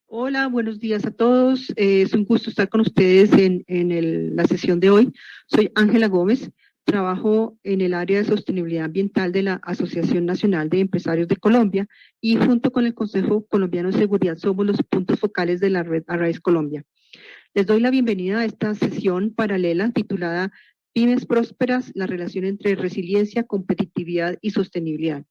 Hola, buenos días a todos. Es un gusto estar con ustedes en la sesión de hoy. Soy Ángela Gómez, trabajo en el área de sostenibilidad ambiental de la Asociación Nacional de Empresarios de Colombia y junto con el Consejo Colombiano de Seguridad somos los puntos focales de la red Arise Colombia. Les doy la bienvenida a esta sesión paralela titulada Pymes Prósperas, la relación entre resiliencia, competitividad y sostenibilidad.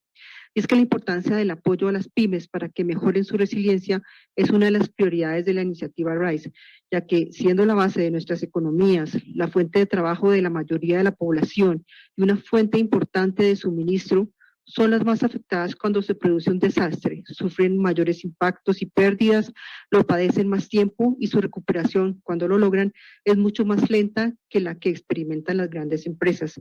Y es que la importancia del apoyo a las pymes para que mejoren su resiliencia es una de las prioridades de la iniciativa RISE, ya que siendo la base de nuestras economías, la fuente de trabajo de la mayoría de la población y una fuente importante de suministro, son las más afectadas cuando se produce un desastre, sufren mayores impactos y pérdidas, lo padecen más tiempo y su recuperación, cuando lo logran, es mucho más lenta que la que experimentan las grandes empresas.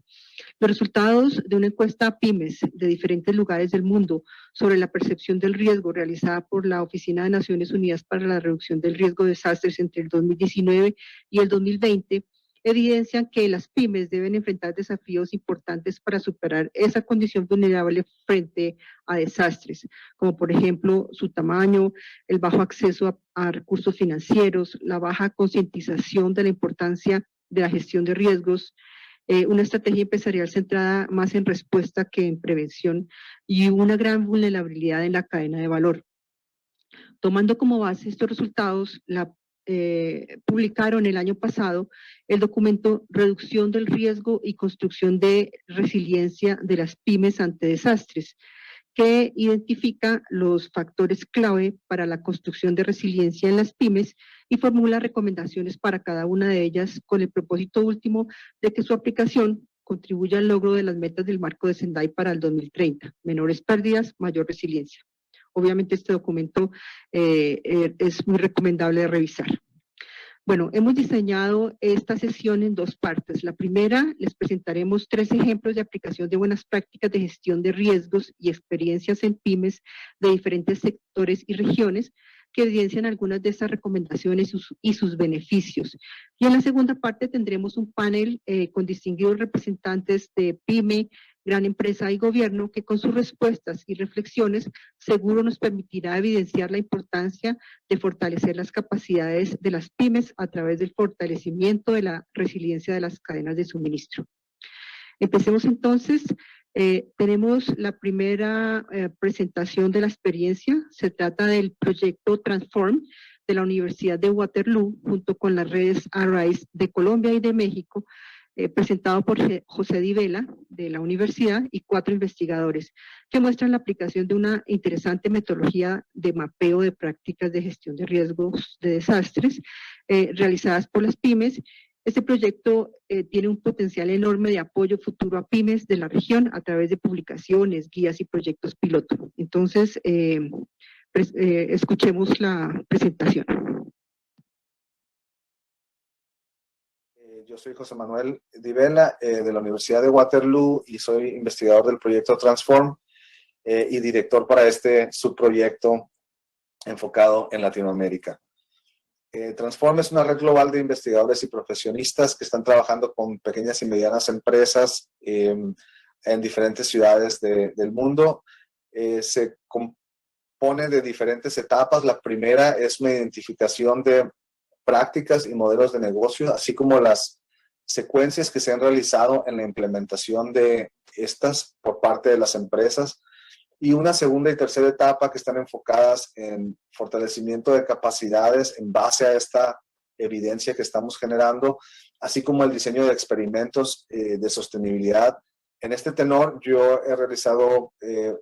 Los resultados de una encuesta a pymes de diferentes lugares del mundo sobre la percepción del riesgo realizada por la Oficina de Naciones Unidas para la Reducción del Riesgo de Desastres entre el 2019 y el 2020 evidencian que las pymes deben enfrentar desafíos importantes para superar esa condición vulnerable frente a desastres, como por ejemplo su tamaño, el bajo acceso a recursos financieros, la baja concientización de la importancia de la gestión de riesgos, una estrategia empresarial centrada más en respuesta que en prevención y una gran vulnerabilidad en la cadena de valor. Tomando como base estos resultados, publicaron el año pasado el documento Reducción del Riesgo y Construcción de Resiliencia de las Pymes ante Desastres, que identifica los factores clave para la construcción de resiliencia en las pymes y formula recomendaciones para cada una de ellas con el propósito último de que su aplicación contribuya al logro de las metas del marco de Sendai para el 2030, menores pérdidas, mayor resiliencia. Obviamente este documento es muy recomendable de revisar. Bueno, hemos diseñado esta sesión en dos partes. La primera, les presentaremos 3 ejemplos de aplicación de buenas prácticas de gestión de riesgos y experiencias en pymes de diferentes sectores y regiones que evidencian algunas de estas recomendaciones y sus beneficios. Y en la segunda parte tendremos un panel con distinguidos representantes de pyme, gran empresa y gobierno que con sus respuestas y reflexiones seguro nos permitirá evidenciar la importancia de fortalecer las capacidades de las pymes a través del fortalecimiento de la resiliencia de las cadenas de suministro. Empecemos entonces. Tenemos la primera presentación de la experiencia. Se trata del proyecto Transform de la Universidad de Waterloo junto con las redes Arise de Colombia y de México, presentado por José Di Vela de la universidad y 4 investigadores que muestran la aplicación de una interesante metodología de mapeo de prácticas de gestión de riesgos de desastres realizadas por las pymes. Este proyecto tiene un potencial enorme de apoyo futuro a pymes de la región a través de publicaciones, guías y proyectos piloto. Entonces, escuchemos la presentación. Yo soy José Manuel Di Vela de la Universidad de Waterloo y soy investigador del proyecto Transform y director para este subproyecto enfocado en Latinoamérica. Transform es una red global de investigadores y profesionistas que están trabajando con pequeñas y medianas empresas en diferentes ciudades del mundo. Se compone de diferentes etapas. La primera es una identificación de prácticas y modelos de negocio, así como las secuencias que se han realizado en la implementación de estas por parte de las empresas. Y una segunda y tercera etapa que están enfocadas en fortalecimiento de capacidades en base a esta evidencia que estamos generando, así como el diseño de experimentos de sostenibilidad. En este tenor, yo he realizado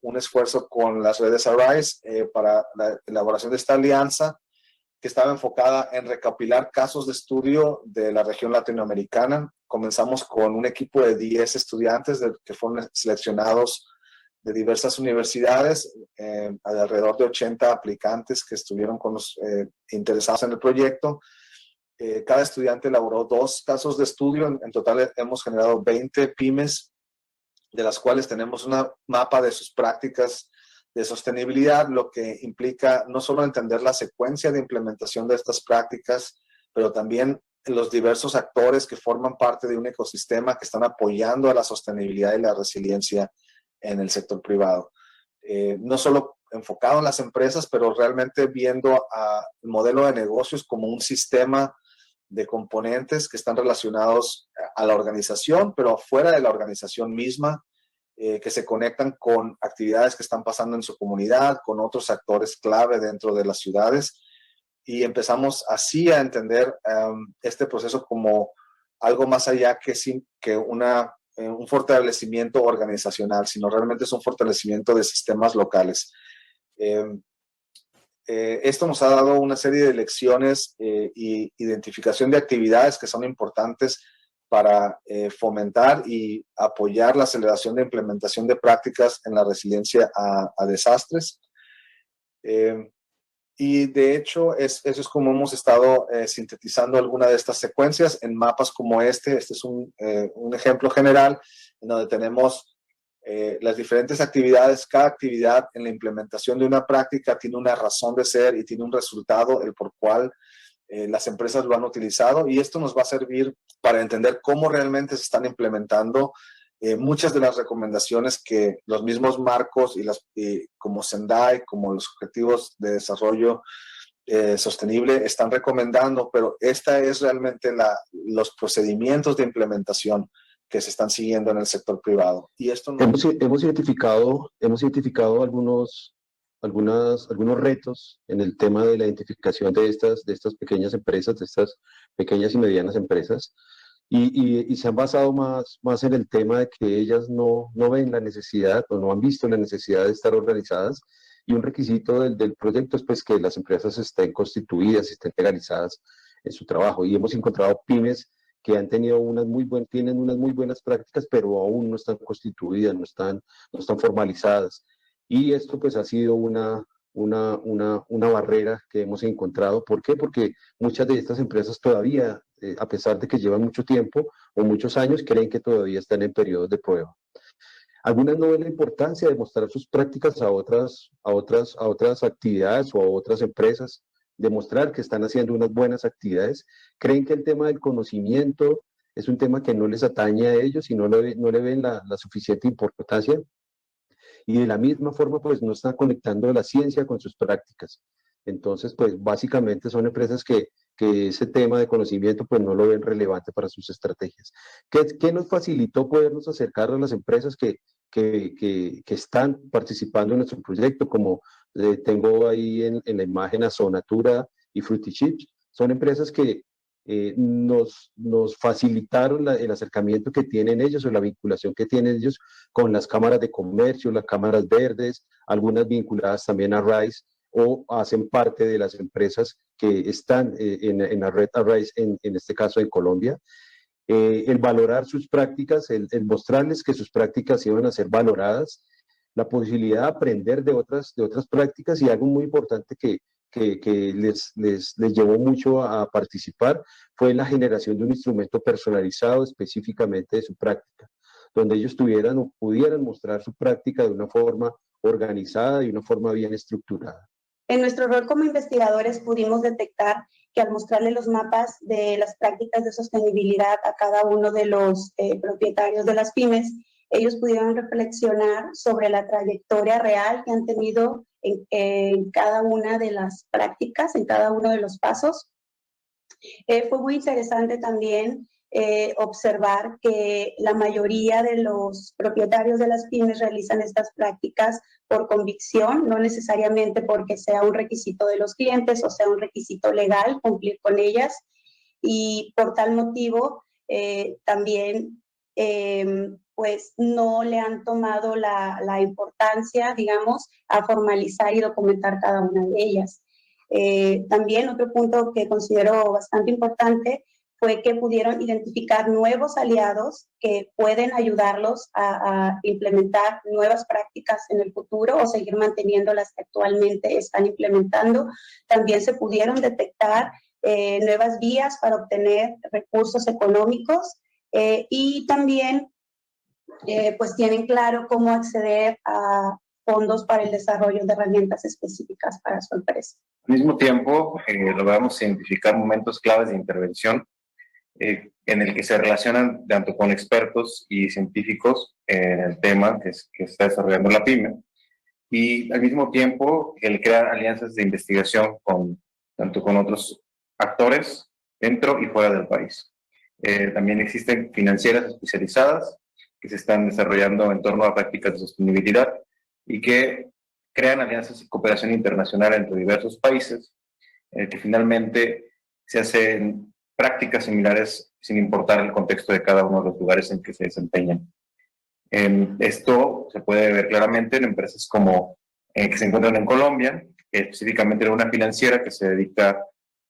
un esfuerzo con las redes Arise para la elaboración de esta alianza que estaba enfocada en recopilar casos de estudio de la región latinoamericana. Comenzamos con un equipo de 10 estudiantes que fueron seleccionados de diversas universidades, alrededor de 80 aplicantes que estuvieron con los interesados en el proyecto. Cada estudiante elaboró 2 casos de estudio. En total hemos generado 20 pymes, de las cuales tenemos un mapa de sus prácticas de sostenibilidad, lo que implica no solo entender la secuencia de implementación de estas prácticas, pero también los diversos actores que forman parte de un ecosistema que están apoyando a la sostenibilidad y la resiliencia en el sector privado. No solo enfocado en las empresas, pero realmente viendo el modelo de negocios como un sistema de componentes que están relacionados a la organización, pero fuera de la organización misma, que se conectan con actividades que están pasando en su comunidad, con otros actores clave dentro de las ciudades, y empezamos así a entender este proceso como algo más allá que un fortalecimiento organizacional, sino realmente es un fortalecimiento de sistemas locales. Esto nos ha dado una serie de lecciones y identificación de actividades que son importantes para fomentar y apoyar la aceleración de implementación de prácticas en la resiliencia a desastres. Y de hecho, eso es como hemos estado sintetizando alguna de estas secuencias en mapas como este. Este es un ejemplo general en donde tenemos las diferentes actividades. Cada actividad en la implementación de una práctica tiene una razón de ser y tiene un resultado, el por cual las empresas lo han utilizado, y esto nos va a servir para entender cómo realmente se están implementando muchas de las recomendaciones que los mismos marcos como Sendai, como los Objetivos de Desarrollo Sostenible están recomendando, pero esta es realmente los procedimientos de implementación que se están siguiendo en el sector privado. Y esto no... hemos identificado algunos retos en el tema de la identificación de estas pequeñas empresas, de estas pequeñas y medianas empresas, y se han basado más en el tema de que ellas no ven la necesidad o no han visto la necesidad de estar organizadas, y un requisito del proyecto es pues que las empresas estén constituidas, estén legalizadas en su trabajo, y hemos encontrado pymes que han tenido tienen unas muy buenas prácticas, pero aún no están constituidas, no están formalizadas. Y esto pues ha sido una barrera que hemos encontrado. ¿Por qué? Porque muchas de estas empresas todavía, a pesar de que llevan mucho tiempo o muchos años, creen que todavía están en periodos de prueba. Algunas no ven la importancia de mostrar sus prácticas a otras actividades o a otras empresas, demostrar que están haciendo unas buenas actividades. Creen que el tema del conocimiento es un tema que no les atañe a ellos y no le ven la suficiente importancia. Y de la misma forma, pues no están conectando la ciencia con sus prácticas. Entonces, pues básicamente son empresas que ese tema de conocimiento pues no lo ven relevante para sus estrategias. ¿Qué nos facilitó podernos acercar a las empresas que están participando en nuestro proyecto? Como tengo ahí en la imagen a Sonatura y Fruity Chips. Son empresas que nos facilitaron el acercamiento que tienen ellos o la vinculación que tienen ellos con las cámaras de comercio, las cámaras verdes, algunas vinculadas también a RISE, o hacen parte de las empresas que están en la red Arise, en este caso en Colombia. El valorar sus prácticas, el mostrarles que sus prácticas iban a ser valoradas, la posibilidad de aprender de otras prácticas, y algo muy importante que les llevó mucho a participar fue la generación de un instrumento personalizado específicamente de su práctica, donde ellos tuvieran o pudieran mostrar su práctica de una forma organizada y de una forma bien estructurada. En nuestro rol como investigadores pudimos detectar que al mostrarle los mapas de las prácticas de sostenibilidad a cada uno de los propietarios de las pymes, ellos pudieron reflexionar sobre la trayectoria real que han tenido en cada una de las prácticas, en cada uno de los pasos. Fue muy interesante también observar que la mayoría de los propietarios de las pymes realizan estas prácticas por convicción, no necesariamente porque sea un requisito de los clientes o sea un requisito legal cumplir con ellas, y por tal motivo también pues no le han tomado la importancia, digamos, a formalizar y documentar cada una de ellas. También otro punto que considero bastante importante fue que pudieron identificar nuevos aliados que pueden ayudarlos a implementar nuevas prácticas en el futuro o seguir manteniendo las que actualmente están implementando. También se pudieron detectar nuevas vías para obtener recursos económicos y también pues tienen claro cómo acceder a fondos para el desarrollo de herramientas específicas para su empresa. Al mismo tiempo, logramos identificar momentos claves de intervención en el que se relacionan tanto con expertos y científicos en el tema que está desarrollando la pyme, y al mismo tiempo el crear alianzas de investigación tanto con otros actores dentro y fuera del país. También existen financieras especializadas que se están desarrollando en torno a prácticas de sostenibilidad y que crean alianzas y cooperación internacional entre diversos países, que finalmente se hacen prácticas similares sin importar el contexto de cada uno de los lugares en que se desempeñan. Esto se puede ver claramente en empresas como que se encuentran en Colombia, específicamente en una financiera que se dedica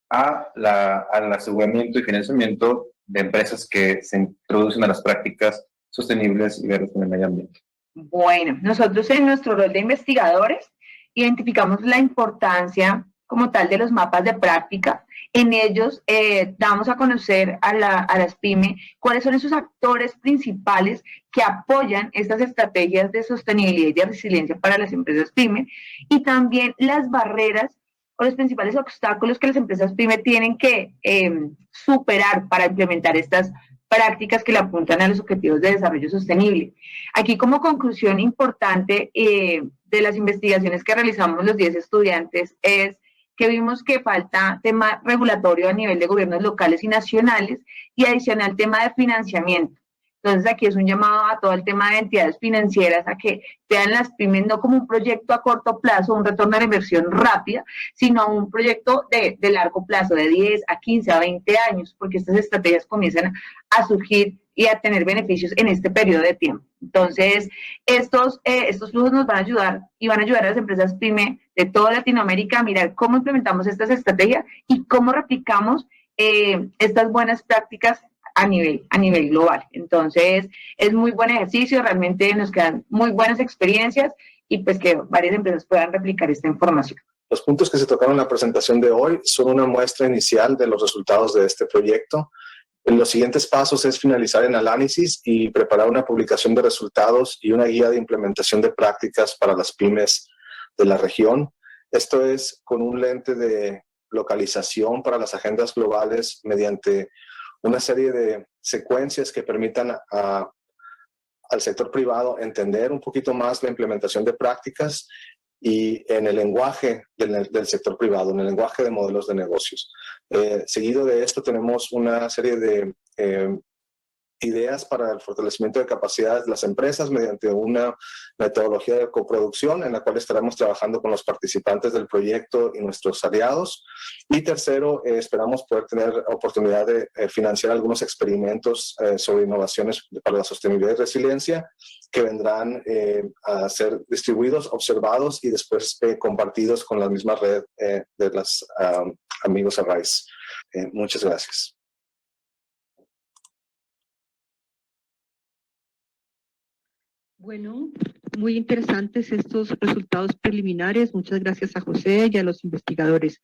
al aseguramiento y financiamiento de empresas que se introducen a las prácticas sostenibles y verdes en el medio ambiente. Bueno, nosotros en nuestro rol de investigadores identificamos la importancia como tal de los mapas de práctica. En ellos damos a conocer a las pymes cuáles son esos actores principales que apoyan estas estrategias de sostenibilidad y de resiliencia para las empresas pymes, y también las barreras o los principales obstáculos que las empresas pyme tienen que superar para implementar estas prácticas que le apuntan a los objetivos de desarrollo sostenible. Aquí, como conclusión importante de las investigaciones que realizamos los 10 estudiantes, es que vimos que falta tema regulatorio a nivel de gobiernos locales y nacionales, y adicional tema de financiamiento. Entonces, aquí es un llamado a todo el tema de entidades financieras a que vean las pymes no como un proyecto a corto plazo, un retorno a la inversión rápida, sino un proyecto de largo plazo, de 10 a 15 a 20 años, porque estas estrategias comienzan a surgir y a tener beneficios en este periodo de tiempo. Entonces, estos flujos nos van a ayudar y van a ayudar a las empresas pyme de toda Latinoamérica a mirar cómo implementamos estas estrategias y cómo replicamos estas buenas prácticas a nivel global. Entonces, es muy buen ejercicio, realmente nos quedan muy buenas experiencias y pues que varias empresas puedan replicar esta información. Los puntos que se tocaron en la presentación de hoy son una muestra inicial de los resultados de este proyecto. Los siguientes pasos es finalizar el análisis y preparar una publicación de resultados y una guía de implementación de prácticas para las pymes de la región. Esto es con un lente de localización para las agendas globales mediante una serie de secuencias que permitan al sector privado entender un poquito más la implementación de prácticas y en el lenguaje del sector privado, en el lenguaje de modelos de negocios. Seguido de esto tenemos una serie de ideas para el fortalecimiento de capacidades de las empresas mediante una metodología de coproducción en la cual estaremos trabajando con los participantes del proyecto y nuestros aliados. Y tercero, esperamos poder tener oportunidad de financiar algunos experimentos sobre innovaciones para la sostenibilidad y resiliencia que vendrán a ser distribuidos, observados y después compartidos con la misma red de los amigos Arise. Muchas gracias. Bueno, muy interesantes estos resultados preliminares. Muchas gracias a José y a los investigadores.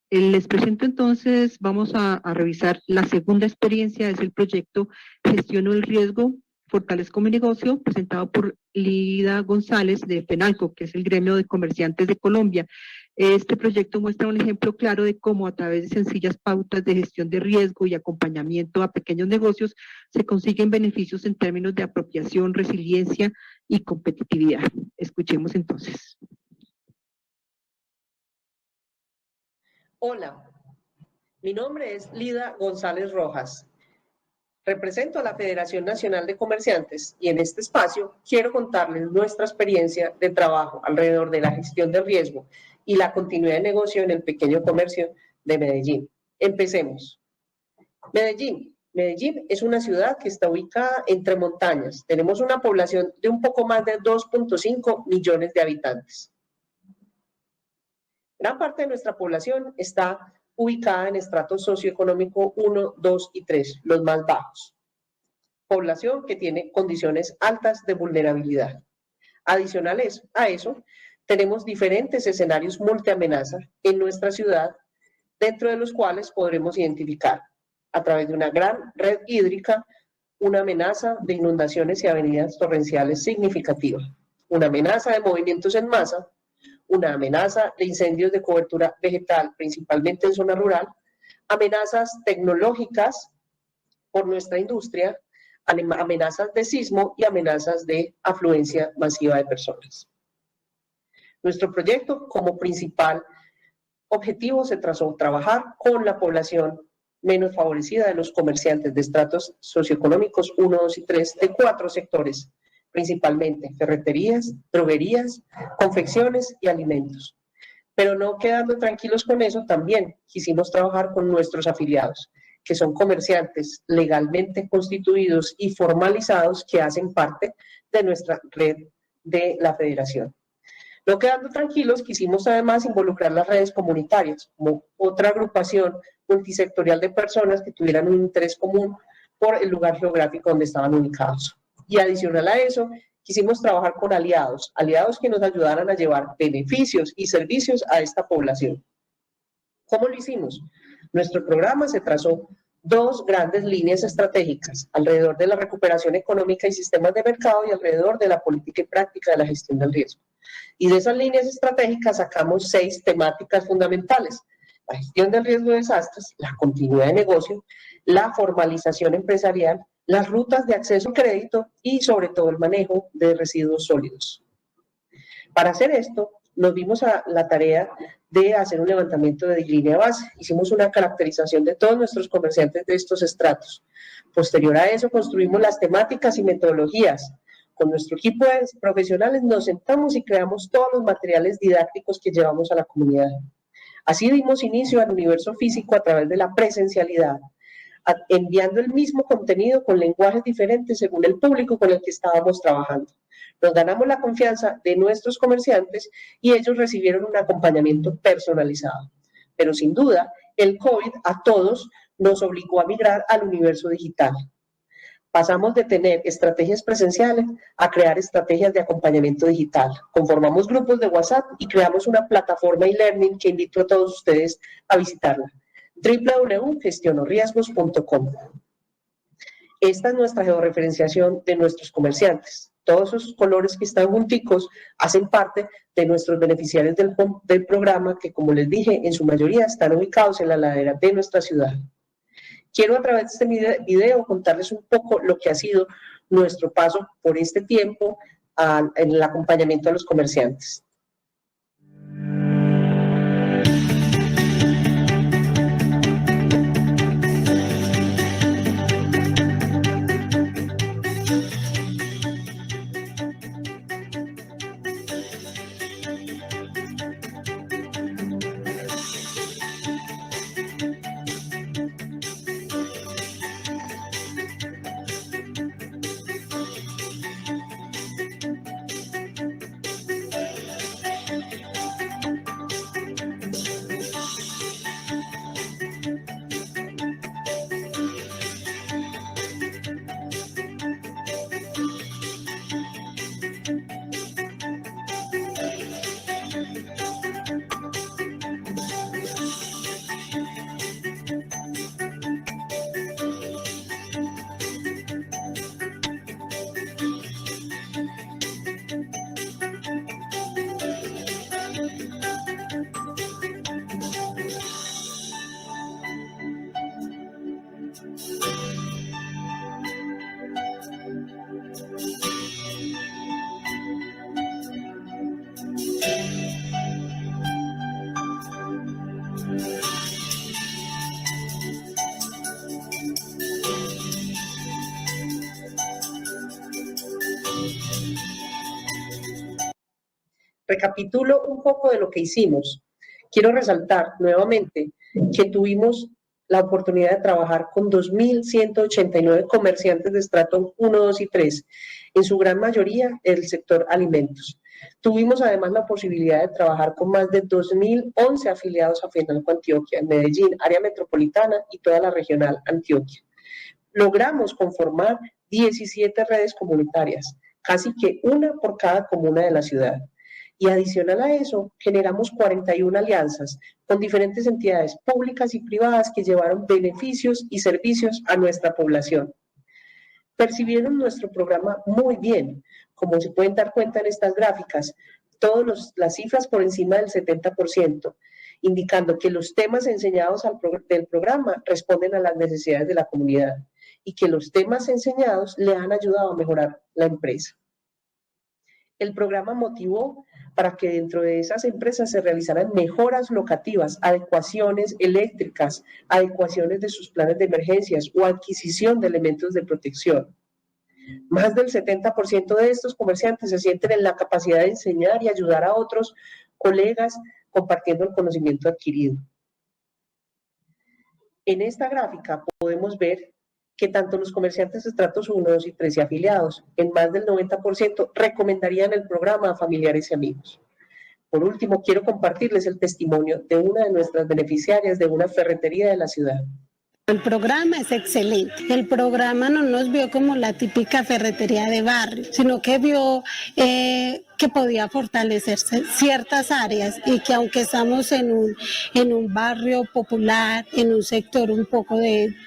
Les presento entonces, vamos a revisar la segunda experiencia, es el proyecto Gestiono el Riesgo, Fortalezco mi Negocio, presentado por Lida González de FENALCO, que es el gremio de comerciantes de Colombia. Este proyecto muestra un ejemplo claro de cómo a través de sencillas pautas de gestión de riesgo y acompañamiento a pequeños negocios se consiguen beneficios en términos de apropiación, resiliencia y competitividad. Escuchemos entonces. Hola, mi nombre es Lida González Rojas. Represento a la Federación Nacional de Comerciantes y en este espacio quiero contarles nuestra experiencia de trabajo alrededor de la gestión de riesgo y la continuidad de negocio en el pequeño comercio de Medellín. Empecemos. Medellín es una ciudad que está ubicada entre montañas. Tenemos una población de un poco más de 2.5 millones de habitantes. Gran parte de nuestra población está ubicada en estratos socioeconómico 1, 2 y 3, los más bajos. Población que tiene condiciones altas de vulnerabilidad. Adicionales a eso, tenemos diferentes escenarios multiamenaza en nuestra ciudad, dentro de los cuales podremos identificar, a través de una gran red hídrica, una amenaza de inundaciones y avenidas torrenciales significativa, una amenaza de movimientos en masa, una amenaza de incendios de cobertura vegetal, principalmente en zona rural, amenazas tecnológicas por nuestra industria, amenazas de sismo y amenazas de afluencia masiva de personas. Nuestro proyecto, como principal objetivo, se trazó trabajar con la población menos favorecida de los comerciantes de estratos socioeconómicos 1, 2 y 3 de 4 sectores, principalmente ferreterías, droguerías, confecciones y alimentos. Pero no quedando tranquilos con eso, también quisimos trabajar con nuestros afiliados, que son comerciantes legalmente constituidos y formalizados que hacen parte de nuestra red de la federación. No quedando tranquilos, quisimos además involucrar las redes comunitarias como otra agrupación multisectorial de personas que tuvieran un interés común por el lugar geográfico donde estaban ubicados. Y adicional a eso, quisimos trabajar con aliados que nos ayudaran a llevar beneficios y servicios a esta población. ¿Cómo lo hicimos? Nuestro programa se trazó 2 grandes líneas estratégicas alrededor de la recuperación económica y sistemas de mercado y alrededor de la política y práctica de la gestión del riesgo. Y de esas líneas estratégicas sacamos 6 temáticas fundamentales: la gestión del riesgo de desastres, la continuidad de negocio, la formalización empresarial, las rutas de acceso al crédito y sobre todo el manejo de residuos sólidos. Para hacer esto, nos dimos a la tarea de hacer un levantamiento de línea base. Hicimos una caracterización de todos nuestros comerciantes de estos estratos. Posterior a eso, construimos las temáticas y metodologías. Con nuestro equipo de profesionales nos sentamos y creamos todos los materiales didácticos que llevamos a la comunidad. Así dimos inicio al universo físico a través de la presencialidad, enviando el mismo contenido con lenguajes diferentes según el público con el que estábamos trabajando. Nos ganamos la confianza de nuestros comerciantes y ellos recibieron un acompañamiento personalizado. Pero sin duda, el COVID a todos nos obligó a migrar al universo digital. Pasamos de tener estrategias presenciales a crear estrategias de acompañamiento digital. Conformamos grupos de WhatsApp y creamos una plataforma e-learning que invito a todos ustedes a visitarla: www.gestionoriesgos.com. Esta es nuestra georreferenciación de nuestros comerciantes. Todos esos colores que están junticos hacen parte de nuestros beneficiarios del programa que, como les dije, en su mayoría están ubicados en la ladera de nuestra ciudad. Quiero a través de este video contarles un poco lo que ha sido nuestro paso por este tiempo en el acompañamiento a los comerciantes. Recapitulo un poco de lo que hicimos. Quiero resaltar nuevamente que tuvimos la oportunidad de trabajar con 2.189 comerciantes de estrato 1, 2 y 3, en su gran mayoría el sector alimentos. Tuvimos además la posibilidad de trabajar con más de 2.011 afiliados a FENALCO Antioquia, en Medellín, área metropolitana y toda la regional Antioquia. Logramos conformar 17 redes comunitarias, casi que una por cada comuna de la ciudad. Y adicional a eso, generamos 41 alianzas con diferentes entidades públicas y privadas que llevaron beneficios y servicios a nuestra población. Percibieron nuestro programa muy bien, como se pueden dar cuenta en estas gráficas, todas las cifras por encima del 70%, indicando que los temas enseñados del programa responden a las necesidades de la comunidad y que los temas enseñados le han ayudado a mejorar la empresa. El programa motivó para que dentro de esas empresas se realizaran mejoras locativas, adecuaciones eléctricas, adecuaciones de sus planes de emergencias o adquisición de elementos de protección. Más del 70% de estos comerciantes se sienten en la capacidad de enseñar y ayudar a otros colegas compartiendo el conocimiento adquirido. En esta gráfica podemos ver que tanto los comerciantes de estratos 1, 2 y 3 y afiliados, en más del 90%, recomendarían el programa a familiares y amigos. Por último, quiero compartirles el testimonio de una de nuestras beneficiarias de una ferretería de la ciudad. El programa es excelente. El programa no nos vio como la típica ferretería de barrio, sino que vio que podía fortalecerse ciertas áreas y que aunque estamos en un barrio popular, en un sector un poco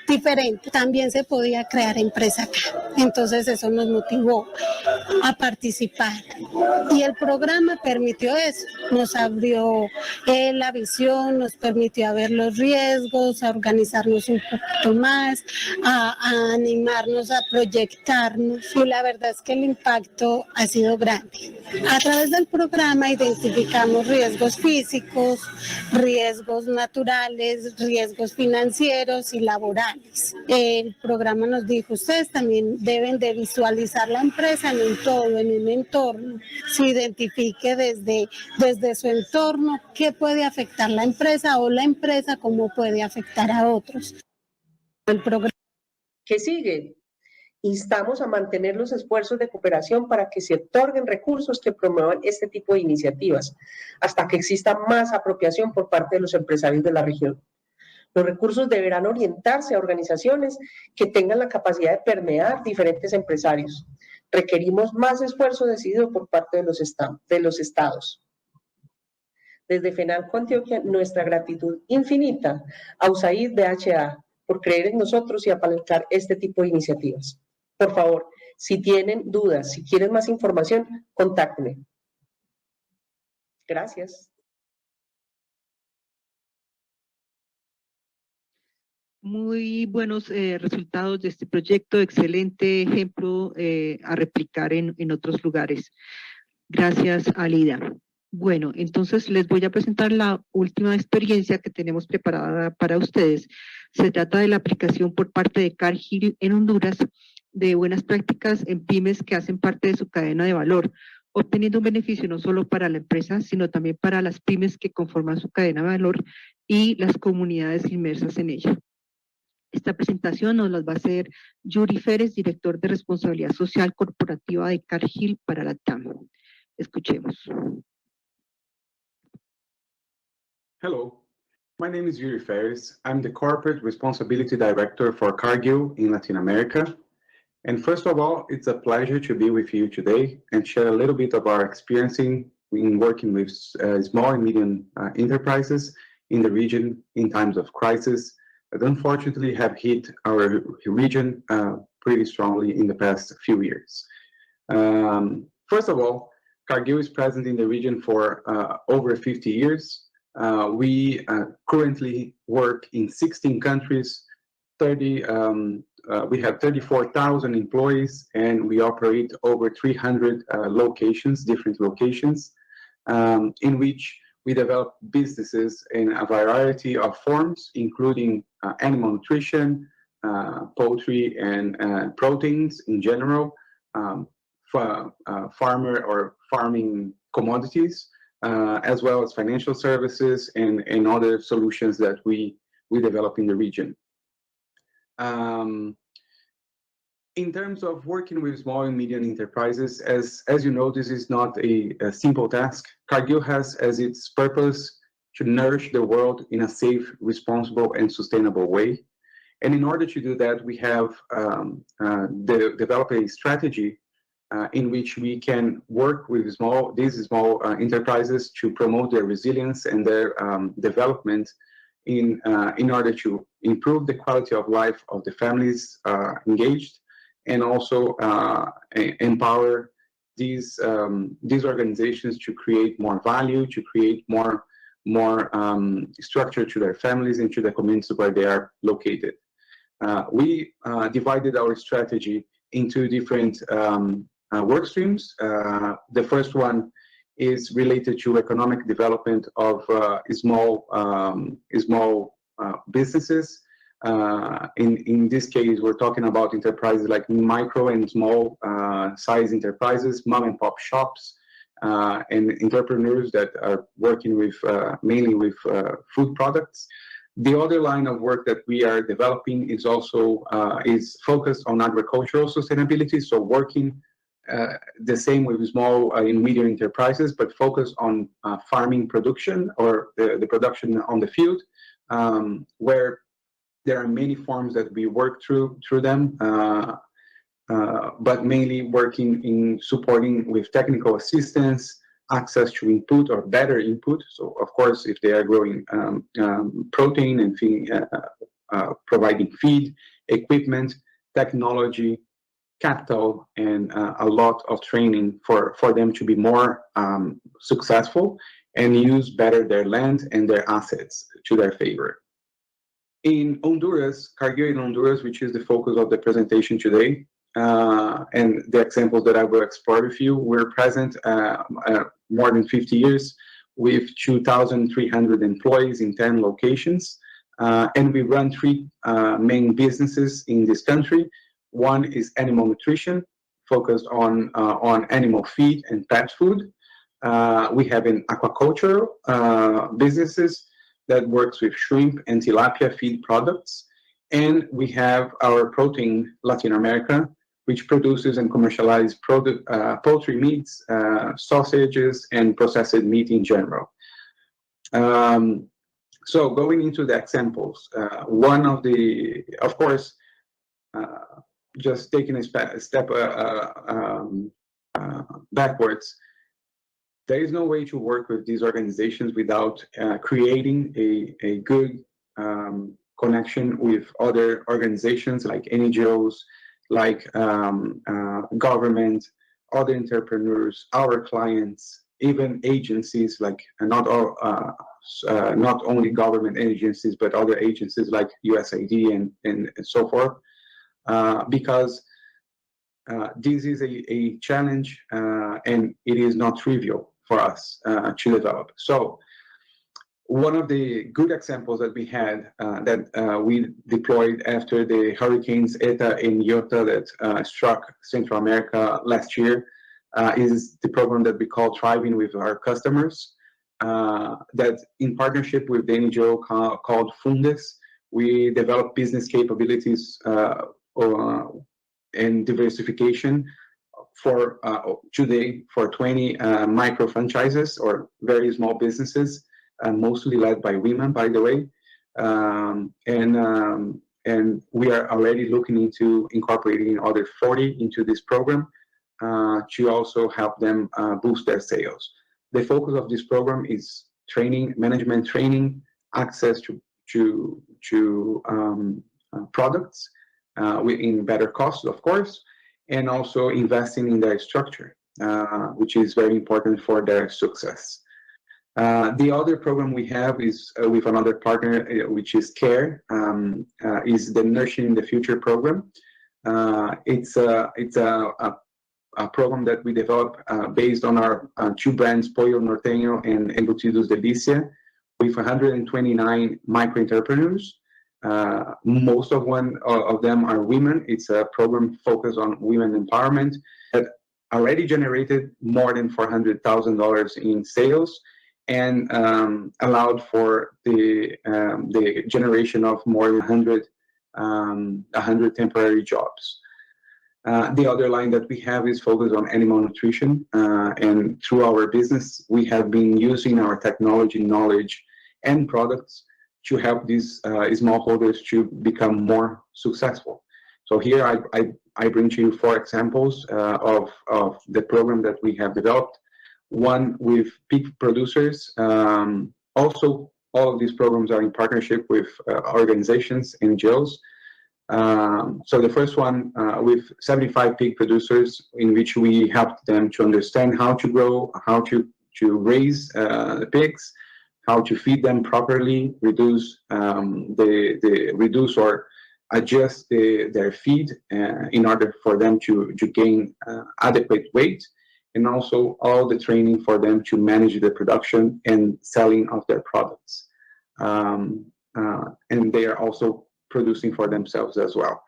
diferente, también se podía crear empresa acá. Entonces eso nos motivó a participar. Y el programa permitió eso, nos abrió la visión, nos permitió ver los riesgos, a organizarnos un poquito más, a animarnos, a proyectarnos. Y la verdad es que el impacto ha sido grande. A través del programa identificamos riesgos físicos, riesgos naturales, riesgos financieros y laborales. El programa nos dijo, ustedes también deben de visualizar la empresa en un todo, en un entorno. Se identifique desde su entorno qué puede afectar la empresa o la empresa cómo puede afectar a otros. El programa. ¿Qué sigue? Instamos a mantener los esfuerzos de cooperación para que se otorguen recursos que promuevan este tipo de iniciativas, hasta que exista más apropiación por parte de los empresarios de la región. Los recursos deberán orientarse a organizaciones que tengan la capacidad de permear diferentes empresarios. Requerimos más esfuerzo decidido por parte de los estados. Desde FENALCO Antioquia, nuestra gratitud infinita a USAID BHA por creer en nosotros y apalancar este tipo de iniciativas. Por favor, si tienen dudas, si quieren más información, contáctenme. Gracias. Muy buenos resultados de este proyecto, excelente ejemplo a replicar en otros lugares. Gracias, Alida. Bueno, entonces les voy a presentar la última experiencia que tenemos preparada para ustedes. Se trata de la aplicación por parte de Cargill en Honduras de buenas prácticas en pymes que hacen parte de su cadena de valor, obteniendo un beneficio no solo para la empresa, sino también para las pymes que conforman su cadena de valor y las comunidades inmersas en ella. Esta presentación nos las va a hacer Yuri Férez, director de Responsabilidad Social Corporativa de Cargill para la TAM. Escuchemos. Hello, my name is Yuri Ferris. I'm the Corporate Responsibility Director for Cargill in Latin America. And first of all, it's a pleasure to be with you today and share a little bit of our experience in working with small and medium enterprises in the region in times of crisis that unfortunately have hit our region pretty strongly in the past few years. First of all, Cargill is present in the region for over 50 years. We currently work in 16 countries, we have 34,000 employees, and we operate over 300 locations, different locations, in which we develop businesses in a variety of forms, including animal nutrition, poultry, and proteins in general, farmer or farming commodities, as well as financial services and other solutions that we develop in the region. In terms of working with small and medium enterprises, as you know, this is not a simple task. Cargill has as its purpose to nourish the world in a safe, responsible, and sustainable way. And in order to do that, we have developed a strategy in which we can work with these small enterprises to promote their resilience and their development in order to improve the quality of life of the families engaged, and also empower these organizations to create more value, to create more structure to their families and to the communities where they are located. We divided our strategy into different work streams. The first one is related to economic development of small businesses. In this case, we're talking about enterprises like micro and small size enterprises, mom and pop shops, and entrepreneurs that are working with mainly with food products. The other line of work that we are developing is also is focused on agricultural sustainability, so working the same with small and medium enterprises, but focus on farming production or the production on the field, where there are many forms that we work through them, but mainly working in supporting with technical assistance, access to input or better input. So of course, if they are growing protein and feeding, providing feed, equipment, technology, capital, and a lot of training for them to be more successful and use better their land and their assets to their favor. In Honduras, Cargill in Honduras, which is the focus of the presentation today, and the examples that I will explore with you, we're present more than 50 years with 2,300 employees in 10 locations. And we run three main businesses in this country. One is animal nutrition, focused on animal feed and pet food. We have an aquaculture businesses that works with shrimp and tilapia feed products. And we have our protein Latin America, which produces and commercializes poultry meats, sausages, and processed meat in general. So going into the examples, one of the, of course, just taking a step backwards, there is no way to work with these organizations without creating a good connection with other organizations like NGOs, like government, other entrepreneurs, our clients, even agencies like not only government agencies, but other agencies like USAID and so forth, because this is a challenge and it is not trivial for us to develop. So one of the good examples that we had that we deployed after the hurricanes Eta and Iota that struck Central America last year is the program that we call Thriving with Our Customers, that in partnership with the NGO called Fundes, we developed business capabilities and diversification for today for 20 micro franchises or very small businesses, mostly led by women, by the way, and we are already looking into incorporating other 40 into this program to also help them boost their sales. The focus of this program is training, management training, access to products in better costs, of course, and also investing in their structure, which is very important for their success. The other program we have is with another partner, which is CARE, is the Nurturing the Future program. It's a program that we developed based on our two brands, Pollo Norteño and Embutidos Delicia, with 129 micro-entrepreneurs. Most of them are women. It's a program focused on women empowerment that already generated more than $400,000 in sales and allowed for the generation of more than 100 temporary jobs. The other line that we have is focused on animal nutrition, and through our business, we have been using our technology knowledge and products to help these smallholders to become more successful. So here I bring to you 4 examples of the program that we have developed. One with pig producers. Also, all of these programs are in partnership with organizations, NGOs. So the first one with 75 pig producers, in which we helped them to understand how to grow, how to raise the pigs, how to feed them properly, reduce or adjust their feed in order for them to gain adequate weight, and also all the training for them to manage the production and selling of their products. And they are also producing for themselves as well.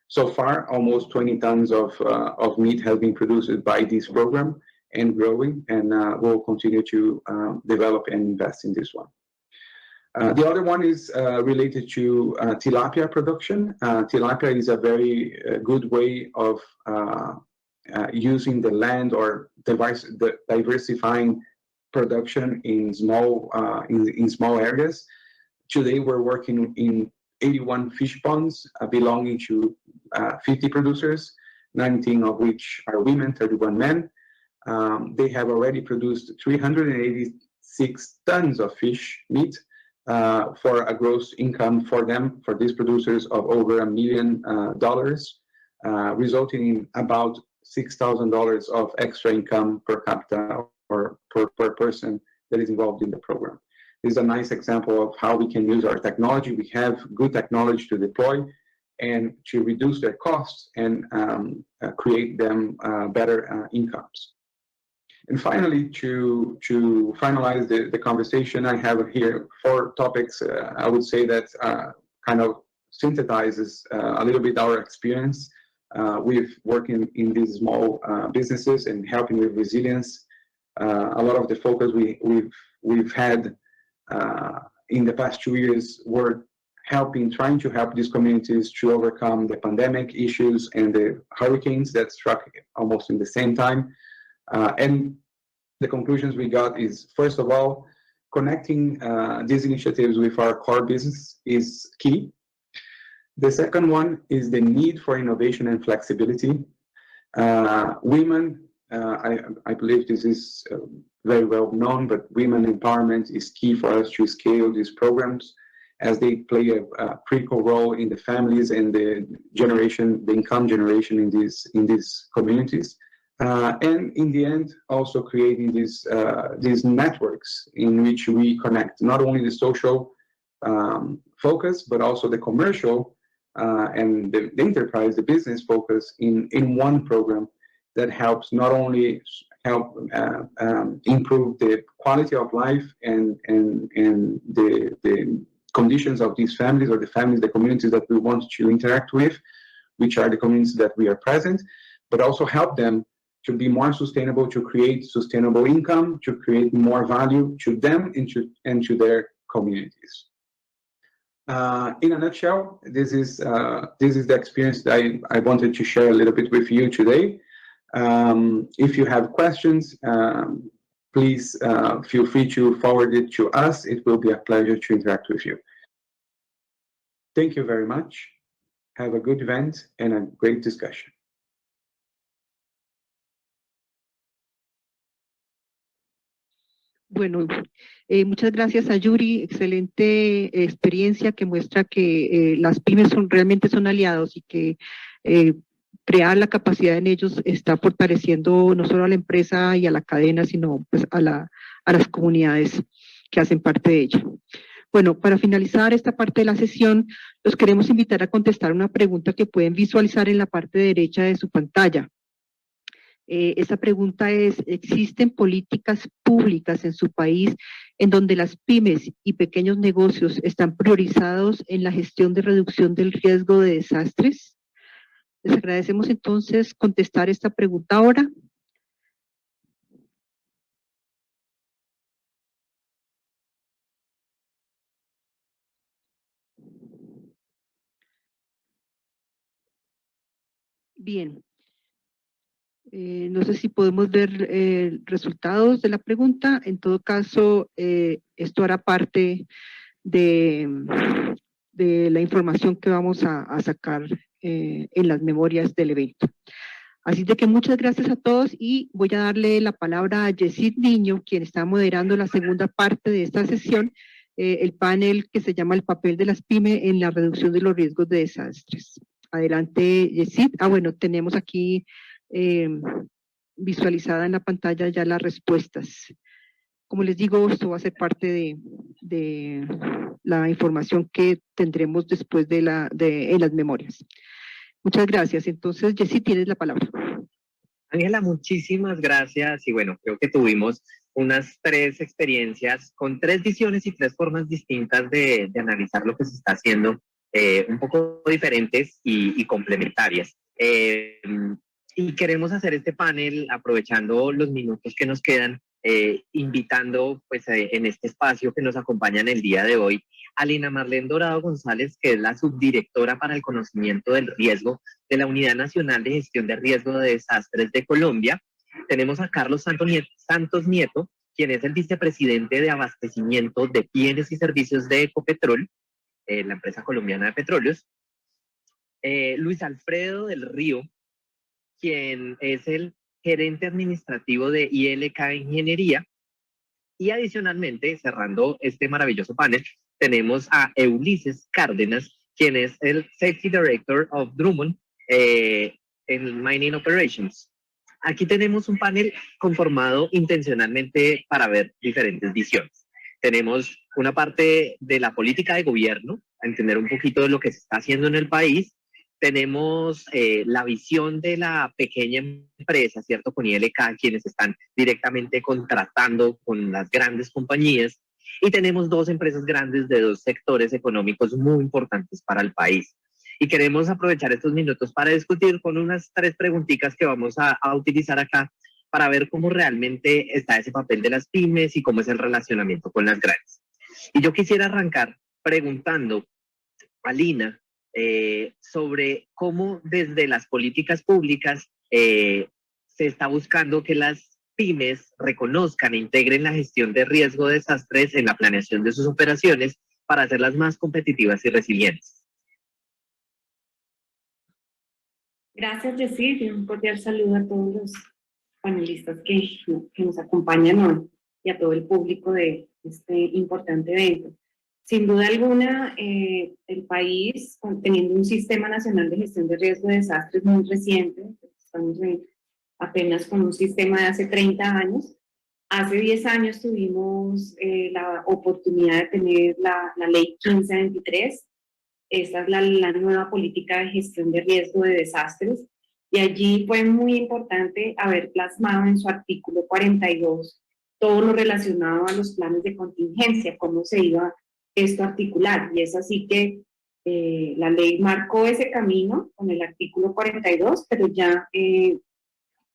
So far, almost 20 tons of meat have been produced by this program and growing, and we'll continue to develop and invest in this one. The other one is related to tilapia production. Tilapia is a very good way of using the land or diversifying production in small areas. Today, we're working in 81 fish ponds belonging to 50 producers, 19 of which are women, 31 men. They have already produced 386 tons of fish meat for a gross income for them, for these producers, of over $1 million, resulting in about $6,000 of extra income per capita or per person that is involved in the program. This is a nice example of how we can use our technology. We have good technology to deploy and to reduce their costs and create them better incomes. And finally, to finalize the conversation, I have here 4 topics. I would say that kind of synthesizes a little bit our experience with working in these small businesses and helping with resilience. A lot of the focus we've had in the past 2 years were trying to help these communities to overcome the pandemic issues and the hurricanes that struck almost in the same time. And the conclusions we got is, first of all, connecting these initiatives with our core business is key. The second one is the need for innovation and flexibility. Women, I believe this is very well known, but women empowerment is key for us to scale these programs, as they play a critical role in the families and the income generation in these communities. And in the end, also creating these networks in which we connect not only the social focus, but also the commercial and the enterprise, the business focus in one program that helps not only help improve the quality of life and the conditions of these families, or the communities that we want to interact with, which are the communities that we are present, but also help them to be more sustainable, to create sustainable income, to create more value to them and to their communities. In a nutshell, this is the experience that I wanted to share a little bit with you today. If you have questions, please feel free to forward it to us. It will be a pleasure to interact with you. Thank you very much. Have a good event and a great discussion. Bueno, muchas gracias a Yuri. Excelente experiencia que muestra que las pymes realmente son aliados y que crear la capacidad en ellos está fortaleciendo no solo a la empresa y a la cadena, sino pues a las comunidades que hacen parte de ella. Bueno, para finalizar esta parte de la sesión, los queremos invitar a contestar una pregunta que pueden visualizar en la parte derecha de su pantalla. Esta pregunta es: ¿existen políticas públicas en su país en donde las pymes y pequeños negocios están priorizados en la gestión de reducción del riesgo de desastres? Les agradecemos entonces contestar esta pregunta ahora. Bien. No sé si podemos ver resultados de la pregunta. En todo caso, esto hará parte de la información que vamos a sacar en las memorias del evento. Así de que muchas gracias a todos y voy a darle la palabra a Yesid Niño, quien está moderando la segunda parte de esta sesión, el panel que se llama El papel de las pymes en la reducción de los riesgos de desastres. Adelante, Yesid. Bueno, tenemos aquí visualizada en la pantalla ya las respuestas. Como les digo, esto va a ser parte de la información que tendremos después en las memorias. Muchas gracias. Entonces, Jessy, tienes la palabra. Ángela, muchísimas gracias. Y bueno, creo que tuvimos unas 3 experiencias con 3 visiones y 3 formas distintas de analizar lo que se está haciendo, un poco diferentes y complementarias. Y queremos hacer este panel aprovechando los minutos que nos quedan, invitando pues en este espacio que nos acompaña en el día de hoy a Lina Marlene Dorado González, que es la subdirectora para el conocimiento del riesgo de la Unidad Nacional de Gestión de Riesgo de Desastres de Colombia. Tenemos a Carlos Santos Nieto, quien es el vicepresidente de abastecimiento de bienes y servicios de Ecopetrol, la empresa colombiana de petróleos. Luis Alfredo del Río, quien es el gerente administrativo de ILK Ingeniería. Y adicionalmente, cerrando este maravilloso panel, tenemos a Ulises Cárdenas, quien es el Safety Director of Drummond en Mining Operations. Aquí tenemos un panel conformado intencionalmente para ver diferentes visiones. Tenemos una parte de la política de gobierno, a entender un poquito de lo que se está haciendo en el país. Tenemos la visión de la pequeña empresa, ¿cierto? Con ILK, quienes están directamente contratando con las grandes compañías. Y tenemos 2 empresas grandes de 2 sectores económicos muy importantes para el país. Y queremos aprovechar estos minutos para discutir con unas 3 preguntitas que vamos a utilizar acá para ver cómo realmente está ese papel de las pymes y cómo es el relacionamiento con las grandes. Y yo quisiera arrancar preguntando a Lina sobre cómo desde las políticas públicas se está buscando que las pymes reconozcan e integren la gestión de riesgo de desastres en la planeación de sus operaciones para hacerlas más competitivas y resilientes. Gracias, Jessy. Un cordial saludo a todos los panelistas que nos acompañan hoy y a todo el público de este importante evento. Sin duda alguna, el país, teniendo un Sistema Nacional de Gestión de Riesgo de Desastres muy reciente, estamos apenas con un sistema de hace 30 años. Hace 10 años tuvimos la oportunidad de tener la Ley 1523. Esta es la nueva política de gestión de riesgo de desastres. Y allí fue muy importante haber plasmado en su artículo 42 todo lo relacionado a los planes de contingencia, cómo se iba esto a articular. Y es así que la ley marcó ese camino con el artículo 42, pero ya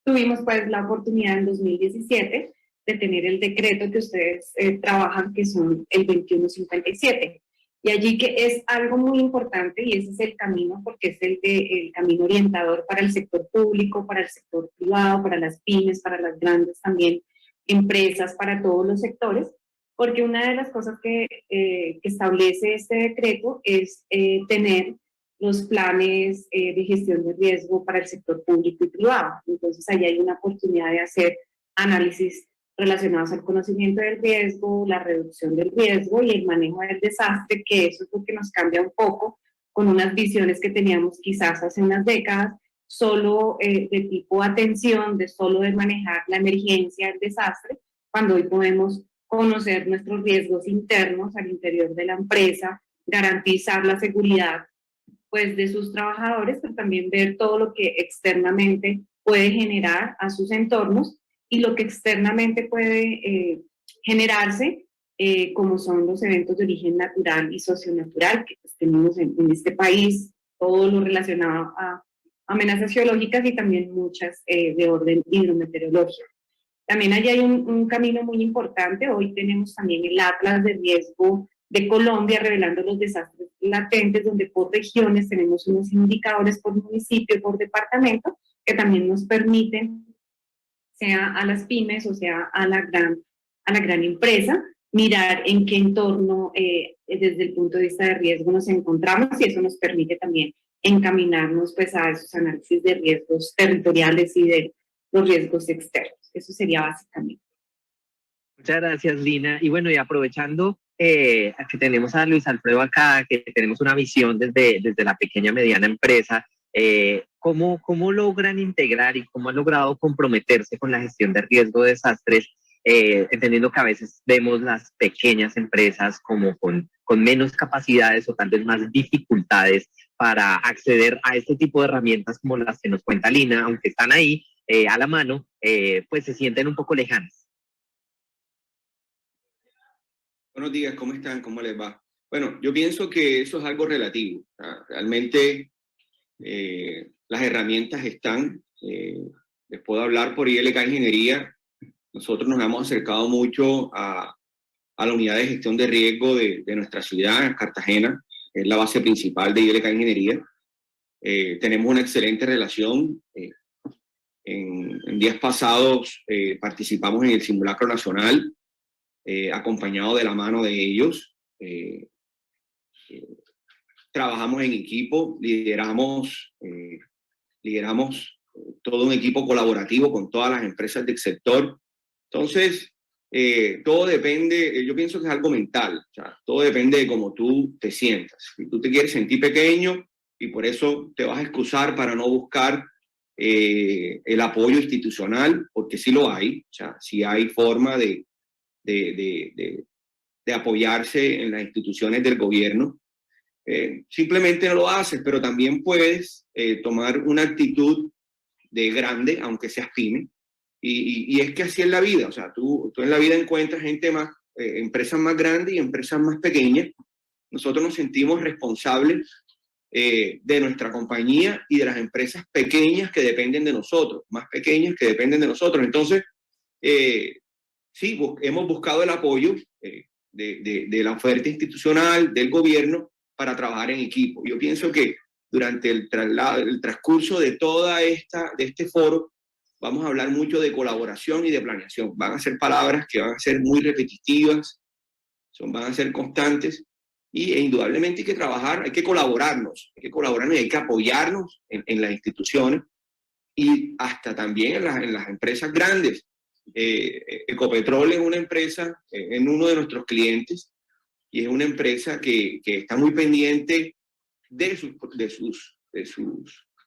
tuvimos pues la oportunidad en 2017 de tener el decreto que ustedes trabajan, que son el 2157. Y allí que es algo muy importante, y ese es el camino, porque es el camino orientador para el sector público, para el sector privado, para las pymes, para las grandes también empresas, para todos los sectores, porque una de las cosas que establece este decreto es tener los planes de gestión de riesgo para el sector público y privado. Entonces, ahí hay una oportunidad de hacer análisis relacionados al conocimiento del riesgo, la reducción del riesgo y el manejo del desastre, que eso es lo que nos cambia un poco con unas visiones que teníamos quizás hace unas décadas, solo de tipo atención, solo de manejar la emergencia, el desastre, cuando hoy podemos conocer nuestros riesgos internos al interior de la empresa, garantizar la seguridad pues de sus trabajadores, pero también ver todo lo que externamente puede generar a sus entornos y lo que externamente puede generarse, como son los eventos de origen natural y socionatural, que pues, tenemos en este país, todo lo relacionado a amenazas geológicas y también muchas de orden hidrometeorológico. También allí hay un camino muy importante. Hoy tenemos también el Atlas de Riesgo de Colombia, revelando los desastres latentes, donde por regiones tenemos unos indicadores por municipio, por departamento, que también nos permiten, sea a las pymes o sea a la gran empresa, mirar en qué entorno desde el punto de vista de riesgo nos encontramos, y eso nos permite también encaminarnos pues a esos análisis de riesgos territoriales y de los riesgos externos. Eso sería básicamente. Muchas gracias, Lina. Y bueno, y aprovechando que tenemos a Luis Alfredo acá, que tenemos una visión desde la pequeña mediana empresa, ¿cómo logran integrar y cómo han logrado comprometerse con la gestión de riesgo de desastres entendiendo que a veces vemos las pequeñas empresas como con menos capacidades o tal vez más dificultades para acceder a este tipo de herramientas como las que nos cuenta Lina, aunque están ahí a la mano, pues se sienten un poco lejanas. Buenos días, ¿cómo están? ¿Cómo les va? Bueno, yo pienso que eso es algo relativo. Realmente las herramientas están. Les puedo hablar por ILK Ingeniería. Nosotros nos hemos acercado mucho a la unidad de gestión de riesgo de nuestra ciudad, Cartagena, que es la base principal de ILK Ingeniería. Tenemos una excelente relación. En días pasados participamos en el simulacro nacional, acompañado de la mano de ellos. Trabajamos en equipo, lideramos todo un equipo colaborativo con todas las empresas del sector. Entonces, todo depende, yo pienso que es algo mental, o sea, todo depende de cómo tú te sientas. Si tú te quieres sentir pequeño y por eso te vas a excusar para no buscar el apoyo institucional, porque sí lo hay, o sea, sí hay forma de apoyarse en las instituciones del gobierno. Simplemente no lo haces, pero también puedes tomar una actitud de grande, aunque seas pyme, y es que así es la vida, o sea, tú en la vida encuentras gente más, empresas más grandes y empresas más pequeñas. Nosotros nos sentimos responsables de nuestra compañía y de las empresas pequeñas que dependen de nosotros, más pequeñas que dependen de nosotros. Entonces, sí, hemos buscado el apoyo de la oferta institucional, del gobierno, para trabajar en equipo. Yo pienso que durante el transcurso de este foro, vamos a hablar mucho de colaboración y de planeación. Van a ser palabras que van a ser muy repetitivas, van a ser constantes, e indudablemente hay que trabajar, hay que colaborarnos y hay que apoyarnos en las instituciones y hasta también en las empresas grandes. Ecopetrol es una empresa, en uno de nuestros clientes, y es una empresa que está muy pendiente de sus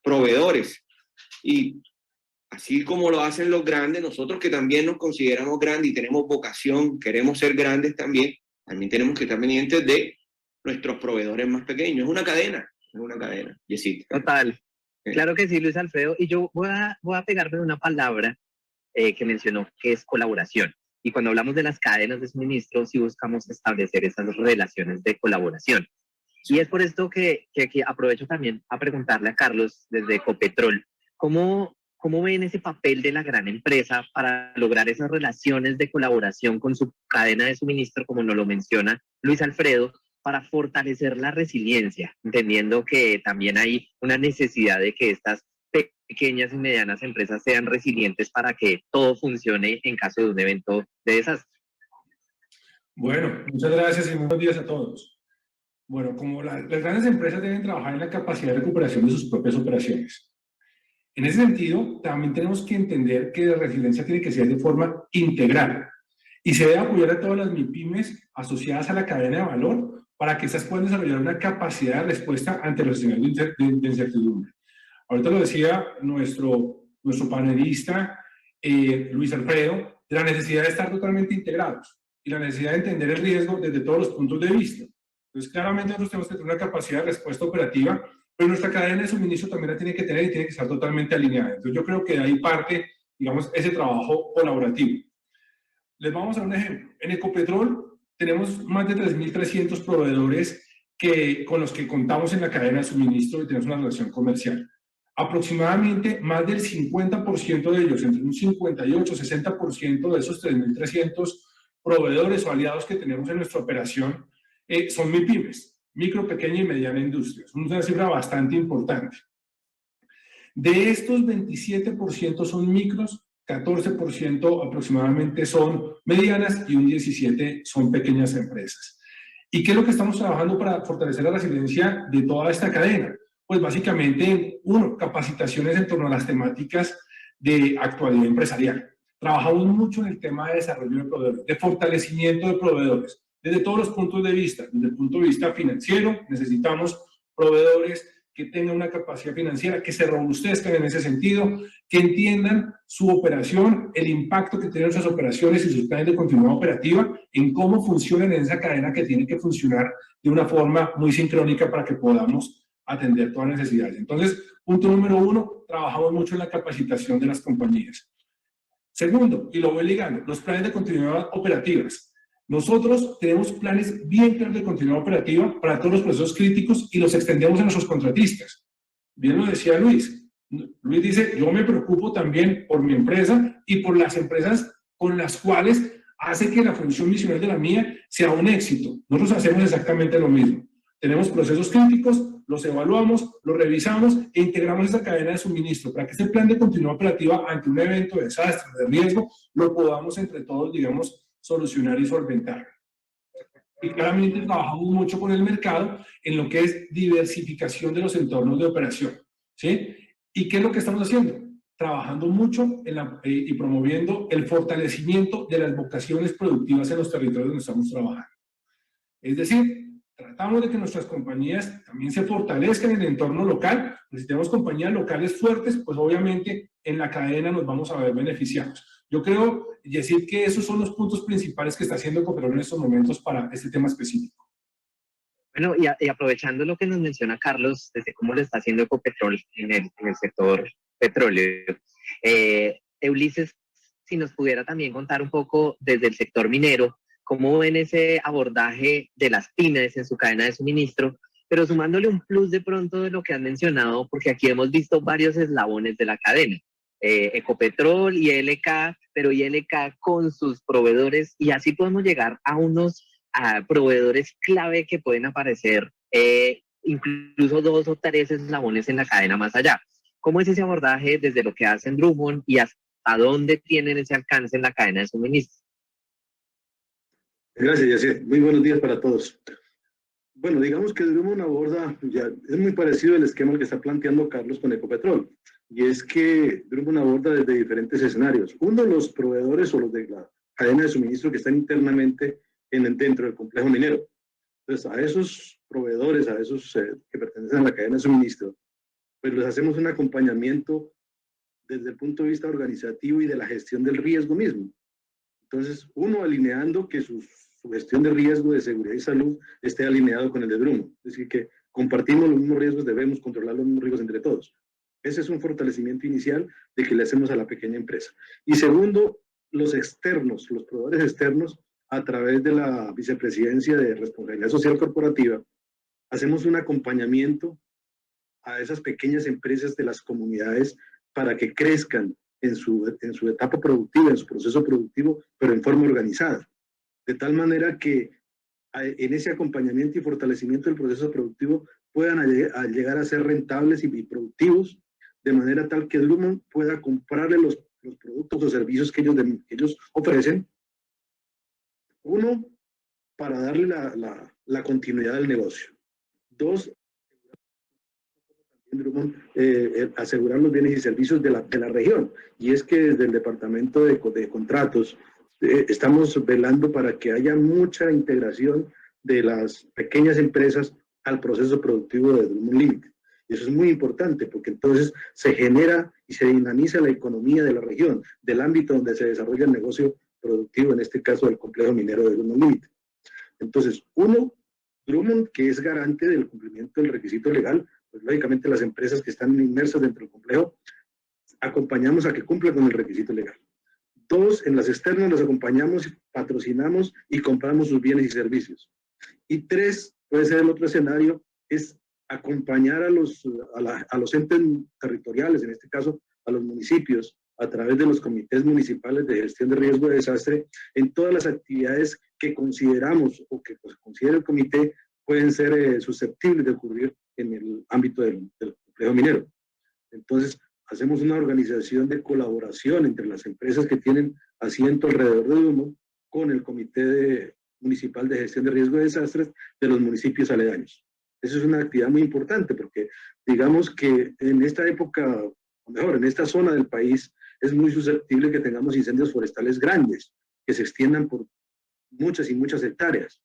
proveedores. Y así como lo hacen los grandes, nosotros que también nos consideramos grandes y tenemos vocación, queremos ser grandes también tenemos que estar pendientes de nuestros proveedores más pequeños. Es una cadena, Jessica. Total. Claro que sí, Luis Alfredo. Y yo voy a pegarme de una palabra que mencionó, que es colaboración. Y cuando hablamos de las cadenas de suministro, sí buscamos establecer esas relaciones de colaboración. Y es por esto que aquí aprovecho también a preguntarle a Carlos desde Ecopetrol, ¿cómo ven ese papel de la gran empresa para lograr esas relaciones de colaboración con su cadena de suministro, como nos lo menciona Luis Alfredo, para fortalecer la resiliencia, entendiendo que también hay una necesidad de que estas pequeñas y medianas empresas sean resilientes para que todo funcione en caso de un evento de desastre? Bueno, muchas gracias y buenos días a todos. Bueno, como las grandes empresas deben trabajar en la capacidad de recuperación de sus propias operaciones. En ese sentido, también tenemos que entender que la resiliencia tiene que ser de forma integral y se debe apoyar a todas las MIPYMES asociadas a la cadena de valor para que estas puedan desarrollar una capacidad de respuesta ante los escenarios de incertidumbre. Ahorita lo decía nuestro panelista Luis Alfredo, de la necesidad de estar totalmente integrados y la necesidad de entender el riesgo desde todos los puntos de vista. Entonces, claramente nosotros tenemos que tener una capacidad de respuesta operativa, pero nuestra cadena de suministro también la tiene que tener y tiene que estar totalmente alineada. Entonces, yo creo que de ahí parte, digamos, ese trabajo colaborativo. Les vamos a dar un ejemplo. En Ecopetrol tenemos más de 3.300 proveedores con los que contamos en la cadena de suministro y tenemos una relación comercial. Aproximadamente más del 50% de ellos, entre un 58 y 60% de esos 3.300 proveedores o aliados que tenemos en nuestra operación son MIPYMES, micro, pequeña y mediana industria. Es una cifra bastante importante. De estos, 27% son micros, 14% aproximadamente son medianas y un 17% son pequeñas empresas. ¿Y qué es lo que estamos trabajando para fortalecer la resiliencia de toda esta cadena? Pues básicamente, uno, capacitaciones en torno a las temáticas de actualidad empresarial. Trabajamos mucho en el tema de desarrollo de proveedores, de fortalecimiento de proveedores, desde todos los puntos de vista. Desde el punto de vista financiero, necesitamos proveedores que tengan una capacidad financiera, que se robustezcan en ese sentido, que entiendan su operación, el impacto que tienen sus operaciones y sus planes de continuidad operativa, en cómo funcionan en esa cadena que tiene que funcionar de una forma muy sincrónica para que podamos atender todas las necesidades. Entonces, punto número 1, trabajamos mucho en la capacitación de las compañías. Segundo, y lo voy ligando, los planes de continuidad operativas. Nosotros tenemos planes bien claros de continuidad operativa para todos los procesos críticos y los extendemos a nuestros contratistas. Bien lo decía Luis. Luis dice, yo me preocupo también por mi empresa y por las empresas con las cuales hace que la función misional de la mía sea un éxito. Nosotros hacemos exactamente lo mismo. Tenemos procesos críticos, los evaluamos, los revisamos e integramos esa cadena de suministro para que ese plan de continuidad operativa ante un evento de desastre, de riesgo, lo podamos entre todos, digamos, solucionar y solventar. Y claramente trabajamos mucho con el mercado en lo que es diversificación de los entornos de operación, ¿sí? ¿Y qué es lo que estamos haciendo? Trabajando mucho y promoviendo el fortalecimiento de las vocaciones productivas en los territorios donde estamos trabajando. Es decir, tratamos de que nuestras compañías también se fortalezcan en el entorno local. Pues si tenemos compañías locales fuertes, pues obviamente en la cadena nos vamos a ver beneficiados. Yo creo, decir que esos son los puntos principales que está haciendo Ecopetrol en estos momentos para este tema específico. Bueno, y aprovechando lo que nos menciona Carlos, desde cómo lo está haciendo Ecopetrol en el sector petróleo, Ulises, si nos pudiera también contar un poco desde el sector minero, cómo ven ese abordaje de las pymes en su cadena de suministro, pero sumándole un plus de pronto de lo que han mencionado, porque aquí hemos visto varios eslabones de la cadena. Ecopetrol, ILK, pero ILK con sus proveedores, y así podemos llegar a unos proveedores clave que pueden aparecer incluso 2 o 3 eslabones en la cadena más allá. ¿Cómo es ese abordaje desde lo que hacen Drummond y hasta dónde tienen ese alcance en la cadena de suministro? Gracias, Yacir. Muy buenos días para todos. Bueno, digamos que Drummond aborda, ya es muy parecido al esquema que está planteando Carlos con Ecopetrol, y es que Drummond aborda desde diferentes escenarios. Uno, los proveedores o los de la cadena de suministro que están internamente dentro del complejo minero. Entonces, a esos proveedores, a esos que pertenecen a la cadena de suministro, pues les hacemos un acompañamiento desde el punto de vista organizativo y de la gestión del riesgo mismo. Entonces, uno, alineando que su gestión de riesgo de seguridad y salud esté alineado con el de Drummond. Es decir, que compartimos los mismos riesgos, debemos controlar los mismos riesgos entre todos. Ese es un fortalecimiento inicial de que le hacemos a la pequeña empresa. Y segundo, los externos, los proveedores externos, a través de la Vicepresidencia de Responsabilidad Social Corporativa, hacemos un acompañamiento a esas pequeñas empresas de las comunidades para que crezcan en su etapa productiva, en su proceso productivo, pero en forma organizada. De tal manera que en ese acompañamiento y fortalecimiento del proceso productivo puedan llegar a ser rentables y productivos, de manera tal que Drummond pueda comprarle los productos o servicios que ellos ofrecen. Uno, para darle la continuidad del negocio. Dos, Drummond, asegurar los bienes y servicios de la región. Y es que desde el departamento de contratos estamos velando para que haya mucha integración de las pequeñas empresas al proceso productivo de Drummond Limited. Y eso es muy importante porque entonces se genera y se dinamiza la economía de la región, del ámbito donde se desarrolla el negocio productivo, en este caso del complejo minero de Drummond Limited. Entonces, uno, Drummond, que es garante del cumplimiento del requisito legal, pues lógicamente las empresas que están inmersas dentro del complejo, acompañamos a que cumplan con el requisito legal. Dos, en las externas los acompañamos, patrocinamos y compramos sus bienes y servicios. Y tres, puede ser el otro escenario, es acompañar a los entes territoriales, en este caso a los municipios, a través de los comités municipales de gestión de riesgo de desastre, en todas las actividades que consideramos o que considera el comité pueden ser susceptibles de ocurrir en el ámbito del complejo minero. Entonces, hacemos una organización de colaboración entre las empresas que tienen asiento alrededor de Drummond con el comité municipal de gestión de riesgo de desastres de los municipios aledaños. Eso es una actividad muy importante porque digamos que en esta época, o mejor, en esta zona del país, es muy susceptible que tengamos incendios forestales grandes, que se extiendan por muchas y muchas hectáreas.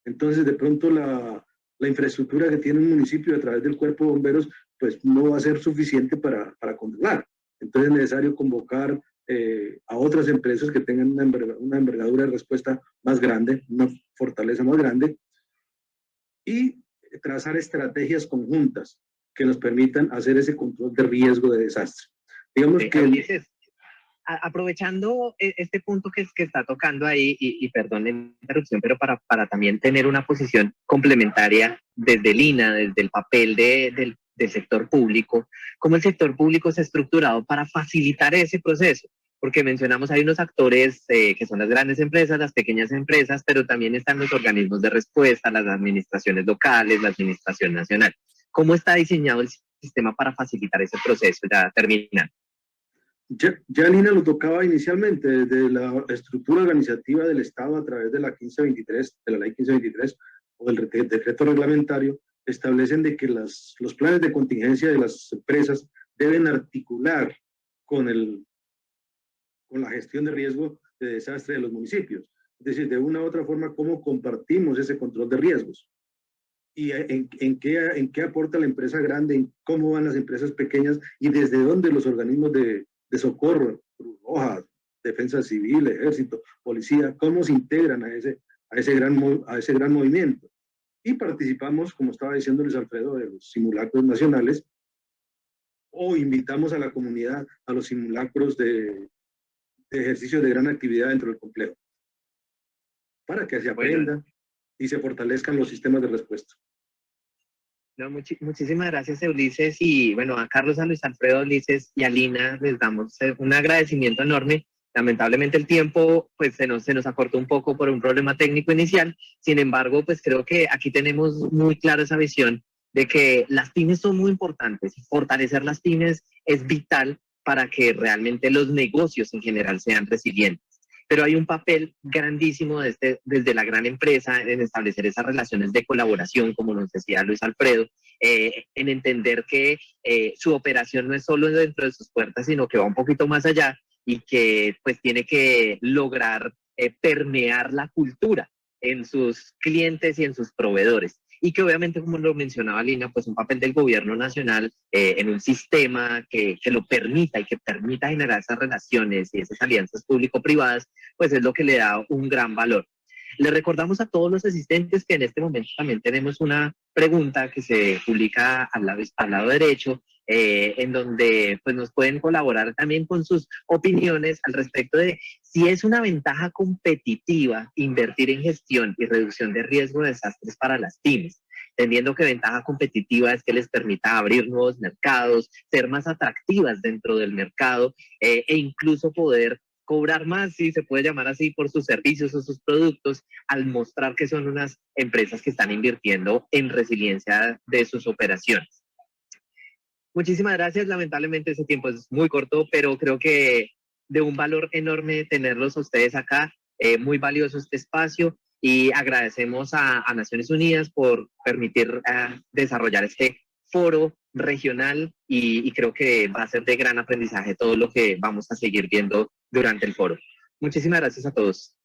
Entonces, de pronto, la la infraestructura que tiene un municipio a través del cuerpo de bomberos, pues no va a ser suficiente para controlar. Entonces es necesario convocar a otras empresas que tengan una envergadura de respuesta más grande, una fortaleza más grande, y trazar estrategias conjuntas que nos permitan hacer ese control de riesgo de desastre. Digamos que... Ulises, aprovechando este punto que está tocando ahí, y perdón la interrupción, pero para también tener una posición complementaria desde el INA, desde el papel del sector público, cómo el sector público se ha estructurado para facilitar ese proceso. Porque mencionamos, hay unos actores que son las grandes empresas, las pequeñas empresas, pero también están los organismos de respuesta, las administraciones locales, la administración nacional. ¿Cómo está diseñado el sistema para facilitar ese proceso? Ya termina. Ya Lina lo tocaba inicialmente, desde la estructura organizativa del Estado a través de la 1523, de la ley 1523 o del decreto reglamentario, establecen de que los planes de contingencia de las empresas deben articular con la gestión de riesgo de desastre de los municipios. Es decir, de una u otra forma, cómo compartimos ese control de riesgos y en qué aporta la empresa grande, en cómo van las empresas pequeñas y desde dónde los organismos de socorro, Cruz Roja, Defensa Civil, Ejército, Policía, cómo se integran a ese gran movimiento. Y participamos, como estaba diciendo Luis Alfredo, de los simulacros nacionales, o invitamos a la comunidad a los simulacros de ejercicios de gran actividad dentro del complejo, para que se aprenda y se fortalezcan los sistemas de respuesta. No, muchísimas gracias, Ulises, y bueno, a Carlos, a Luis Alfredo, Ulises y a Lina les damos un agradecimiento enorme. Lamentablemente el tiempo pues se nos acortó un poco por un problema técnico inicial. Sin embargo, pues creo que aquí tenemos muy clara esa visión de que las pymes son muy importantes. Fortalecer las pymes es vital para que realmente los negocios en general sean resilientes. Pero hay un papel grandísimo desde la gran empresa en establecer esas relaciones de colaboración, como nos decía Luis Alfredo, en entender que su operación no es solo dentro de sus puertas, sino que va un poquito más allá y que pues tiene que lograr permear la cultura en sus clientes y en sus proveedores. Y que obviamente, como lo mencionaba Lina, pues un papel del gobierno nacional en un sistema que lo permita y que permita generar esas relaciones y esas alianzas público-privadas, pues es lo que le da un gran valor. Le recordamos a todos los asistentes que en este momento también tenemos una pregunta que se publica al lado derecho, en donde pues nos pueden colaborar también con sus opiniones al respecto de si es una ventaja competitiva invertir en gestión y reducción de riesgo de desastres para las pymes, entendiendo que ventaja competitiva es que les permita abrir nuevos mercados, ser más atractivas dentro del mercado e incluso poder cobrar más, si se puede llamar así, por sus servicios o sus productos, al mostrar que son unas empresas que están invirtiendo en resiliencia de sus operaciones. Muchísimas gracias. Lamentablemente ese tiempo es muy corto, pero creo que de un valor enorme tenerlos a ustedes acá. Muy valioso este espacio y agradecemos a Naciones Unidas por permitir desarrollar este foro regional y creo que va a ser de gran aprendizaje todo lo que vamos a seguir viendo durante el foro. Muchísimas gracias a todos.